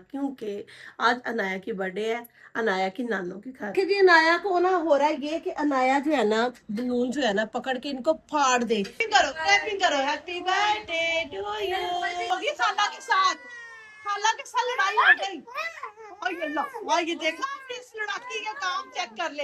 क्योंकि आज अनाया की बर्थडे है। अनाया की नानों के घर जी अनाया को ना हो रहा है ये कि अनाया जो है ना बलून जो है ना पकड़ के इनको फाड़ दे। करो क्लैपिंग करो, हैप्पी बर्थडे टू यू। होगी खाला के साथ लड़ाई हो गई। और ये लो, और ये देखा आपने इस लड़ाकी का काम चेक कर ले।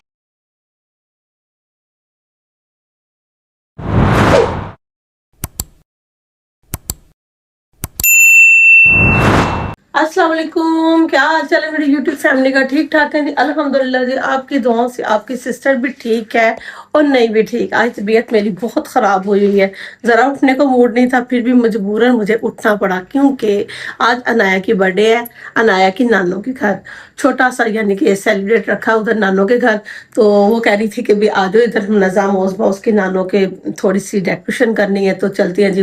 अस्सलाम वालेकुम, क्या हाल चाल है मेरी यूट्यूब फैमिली का? ठीक ठाक है जी, अल्हम्दुलिल्लाह जी। आपकी दुआओं से आपकी सिस्टर भी ठीक है और नहीं भी ठीक। आज तबीयत मेरी बहुत ख़राब हुई हुई है, ज़रा उठने को मूड नहीं था, फिर भी मजबूरन मुझे उठना पड़ा क्योंकि आज अनाया की बर्थडे है। अनाया की नानों के घर छोटा सा यानी कि सेलिब्रेट रखा उधर नानों के घर। तो वो कह रही थी कि भी आ जाओ इधर, मुनज़्ज़ा मौज़बा उसकी नानों के थोड़ी सी डेकोरेशन करनी है, तो चलती हैं जी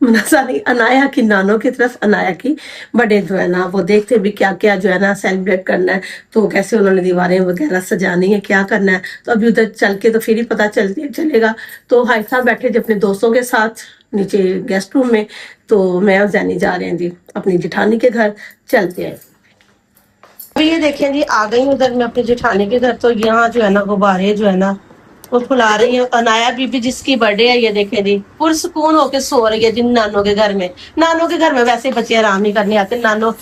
मुनज़्ज़ा नहीं, अनाया की नानों की तरफ। अनाया की बर्थडे जो है ना वो देखते भी क्या क्या जो है ना सेलिब्रेट करना है, तो कैसे उन्होंने दीवारें वगैरह सजानी है, क्या करना है। तो अभी उधर चल के तो फिर ही पता चलेगा। तो भाई साहब बैठे थे अपने दोस्तों के साथ नीचे गेस्ट रूम में, तो मैं और जैनी जा रहे हैं जी अपनी जिठानी के घर। चलते हैं। अभी ये देखें जी, आ गई उधर मैं अपनी जिठानी के घर। तो यहाँ जो है ना गुब्बारे जो है ना वो फुला रही है। अनाया बीबी जिसकी बर्थडे है, ये देखें जी पुरसकून होके सो रही है जिन नानों के घर में। नानों के घर में वैसे बच्चे आराम नहीं करने आते, नानों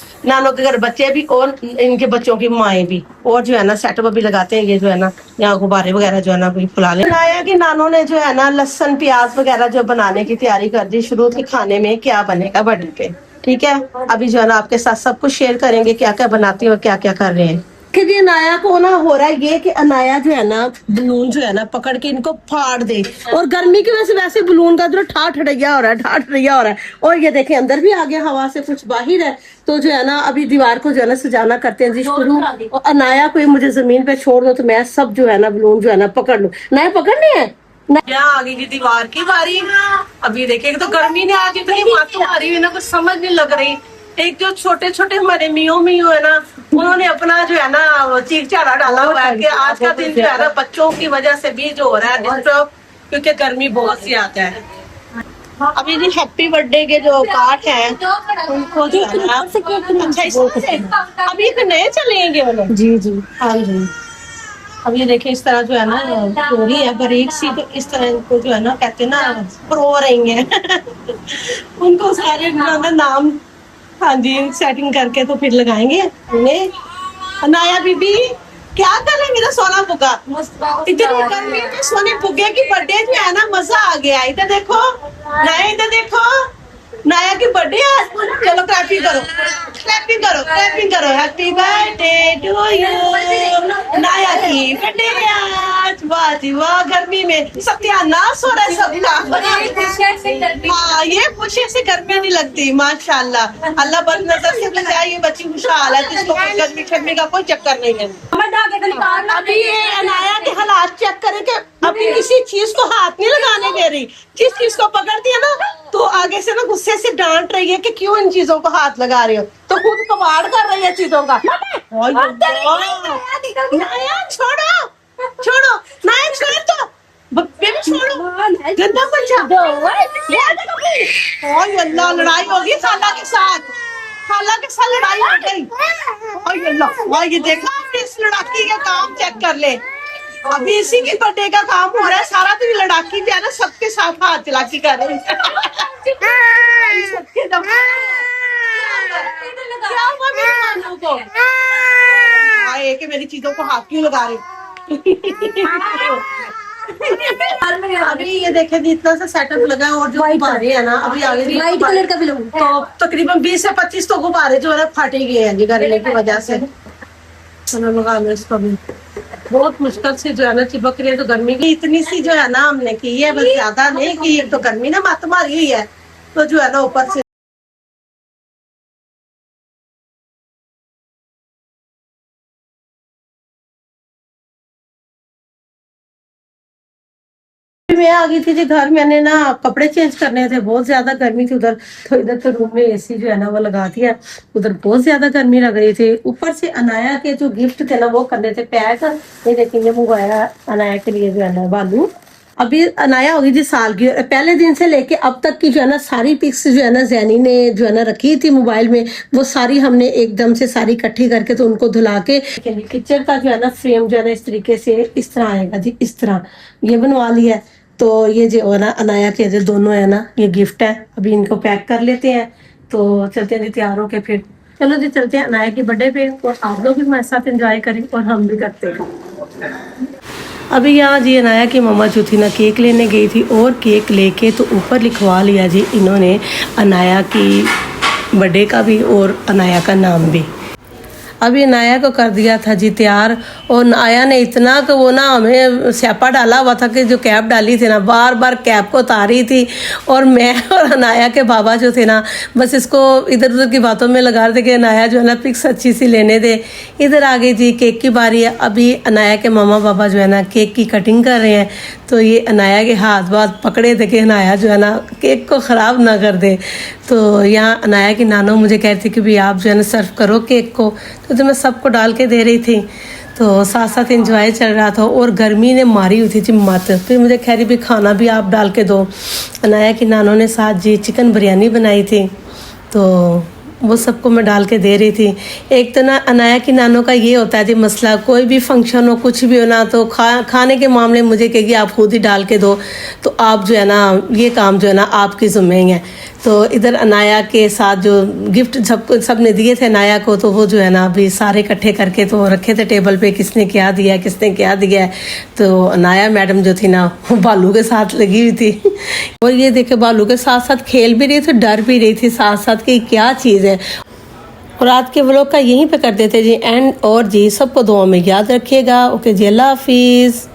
के घर बच्चे भी और इनके बच्चों की माएँ भी। और जो है ना सेटअप भी लगाते हैं ये जो है ना, यहाँ गुब्बारे वगैरह जो है ना कोई फुला ले। अनाया की नानों ने जो है ना लहसुन प्याज वगैरह जो बनाने की तैयारी कर दी शुरू की। खाने में क्या बनेगा बर्थडे पे, ठीक है। अभी जो है ना आपके साथ सब कुछ शेयर करेंगे, क्या क्या बनाती है और क्या क्या कर रहे हैं। कि जी अनाया को ना हो रहा है ये कि अनाया जो है ना बलून जो है ना पकड़ के इनको फाड़ दे। और गर्मी की वजह से वैसे बलून का जो ठाठड़ैया हो रहा है, ठाठड़ैया हो रहा है। और ये देखें अंदर भी आ गया, हवा से कुछ बाहर है। तो जो है ना अभी दीवार को जो है ना सजाना करते हैं जी शुरू। और अनाया को मुझे जमीन पे छोड़ दो तो मैं सब जो है ना बलून जो है ना पकड़ लूं। नया पकड़ने हैं। यहाँ आ गई जी दीवार की बारी। अभी देखिए तो गर्मी ने आज इतनी मातू मारी हुई ना, कुछ समझ नहीं लग रही। एक जो छोटे छोटे हमारे मियो है ना, उन्होंने अपना जो है ना चीख चारा डाला हुआ है कि आज का दिन जो है ना बच्चों की वजह से भी जो हो रहा है डिस्टर्ब, क्योंकि गर्मी बहुत सी आता है। अभी जी हैप्पी बर्थडे के जो कार्ड हैं उनको जो है ना, अच्छा इसमें अभी तो नए चलेंगे वो। जी जी हाँ जी। अब ये देखिए इस तरह जो है ना चोरी है बारीक सी, तो इस तरह इनको जो है ना कहते हैं ना प्रो रही है उनको सारे नाम, हाँ जी सेटिंग करके तो फिर लगाएंगे। अनाया बीबी क्या करेंगे ना सोना बुग्गा, इतनी गर्मी में सोने बुग्गे की बर्थडे जो है ना मजा आ गया। इधर देखो नया, इधर देखो नाया की बर्थडे है। चलो क्लैपिंग करो, क्लैपिंग करो, क्लैपिंग करो। Happy birthday to you. Naya की बर्थडे आज, वाह जी वाह। गर्मी में सत्यानाश हो रहा है सबका। हाँ ये खुशी से गर्मी नहीं लगती माशाल्लाह। अल्लाह बद नजर से बचाए, ये बच्ची खुशहाल है जिसको कोई गर्मी ठंडी का कोई चक्कर नहीं है। अभी ये अनाया के हालात चेक करें कि अभी किसी चीज को हाथ नहीं लगाने दे रही। जिस चीज को पकड़ती है ना तो आगे से ना गुस्से से डांट रही है कि क्यों इन चीजों को हाथ लगा रही हो, तो खुद कबाड़ कर रही है चीजों का। नाया छोड़ो, छोड़ो नाया, छोड़ तो बेबी, छोड़ो गंदा बच्चा। अल्लाह लड़ाई होगी खाला के साथ, खाला के साथ लड़ाई हो गई। अल्लाह ये देखा आपने इस लड़ाकी का काम चेक कर ले। अभी इसी की बर्थडे का काम हो रहा है सारा, तो ये लड़ाकी जो है ना सबके साथ हाथ चलाकी कर रही है। कि मेरी चीजों को हाथ क्यों लगा रही। अभी ये देखे इतना सा सेटअप लगा और जो गुब्बारे है ना अभी आगे वाइट कलर का भी तो तकरीबन 20 से 25 तो गुब्बारे जो है ना फटे गए हैं जी गर्मी की वजह से। लगा लो इसको भी बहुत मुश्किल से जो है ना चिपक रही है। तो गर्मी की इतनी सी जो है ना हमने की है, बस ज्यादा नहीं की। तो गर्मी ना मत मारी हुई है, तो जो है ना ऊपर से मैं आ गई थी जी घर। मैंने ना कपड़े चेंज करने थे, बहुत ज्यादा गर्मी थी उधर। तो इधर तो रूम में एसी जो है ना वो लगा दिया, उधर बहुत ज्यादा गर्मी लग रही थी। ऊपर से अनाया के जो गिफ्ट थे ना वो करने थे पैक। ये देखिए मंगवाया अनाया के लिए जो है ना बालू, अभी अनाया होगी जी साल की, पहले दिन से लेके अब तक की जो है ना सारी पिक्स जो है ना जैनी ने जो है ना रखी थी मोबाइल में, वो सारी हमने एकदम से सारी इकट्ठी करके तो उनको धुला के किचन का जो है ना फ्रेम जो है ना इस तरीके से इस तरह आएगा जी, इस तरह ये बनवा लिया है। तो ये जो है ना अनाया के जो दोनों है ना ये गिफ्ट है, अभी इनको पैक कर लेते हैं तो चलते हैं जी तैयार होके फिर। चलो जी चलते हैं अनाया की बर्थडे पे, और आप लोग भी हमारे साथ एंजॉय करें और हम भी करते हैं। अभी यहाँ जी अनाया की मम्मा जो थी ना केक लेने गई थी, और केक लेके तो ऊपर लिखवा लिया जी इन्होंने अनाया की बर्थडे का भी और अनाया का नाम भी। अभी अनाया को कर दिया था जी तैयार, और अनाया ने इतना कि वो ना हमें स्यापा डाला हुआ था कि जो कैप डाली थी ना बार बार कैप को उतारी थी, और मैं और अनाया के बाबा जो थे ना बस इसको इधर उधर की बातों में लगा रहे थे कि अनाया जो है ना पिक्स अच्छी सी लेने दे। इधर आ गई जी केक की बारी है। अभी अनाया के मामा बाबा जो है ना केक की कटिंग कर रहे हैं, तो ये अनाया के हाथ बात पकड़े थे कि अनाया जो है ना केक को ख़राब ना कर दे। तो यहाँ अनाया की नानो मुझे कह रही थी कि भाई आप जो है ना सर्व करो केक को, तो मैं सबको डाल के दे रही थी, तो साथ साथ एंजॉय चल रहा था। और गर्मी ने मारी हुई थी जी मत, फिर मुझे कह रही भी खाना भी आप डाल के दो। अनाया की नानों ने साथ जी चिकन बिरयानी बनाई थी, तो वो सबको मैं डाल के दे रही थी। एक तो ना अनाया की नानों का ये होता है जी मसला, कोई भी फंक्शन हो कुछ भी हो ना तो खाने के मामले में मुझे कहेगी आप खुद ही डाल के दो, तो आप जो है ना ये काम जो है ना आपकी ज़िम्मे है। तो इधर अनाया के साथ जो गिफ्ट सब ने दिए थे अनाया को, तो वो जो है ना अभी सारे इकट्ठे करके तो रखे थे टेबल पे, किसने क्या दिया है किसने क्या दिया है। तो अनाया मैडम जो थी ना वो बालू के साथ लगी हुई थी और ये देखे बालू के साथ साथ खेल भी रही थी, डर भी रही थी साथ साथ कि क्या चीज़ है। और आज के व्लॉग का यहीं पे कर देते जी एंड, और जी सबको दुआ में याद रखिएगा। ओके जी, अल्लाह हाफिज़।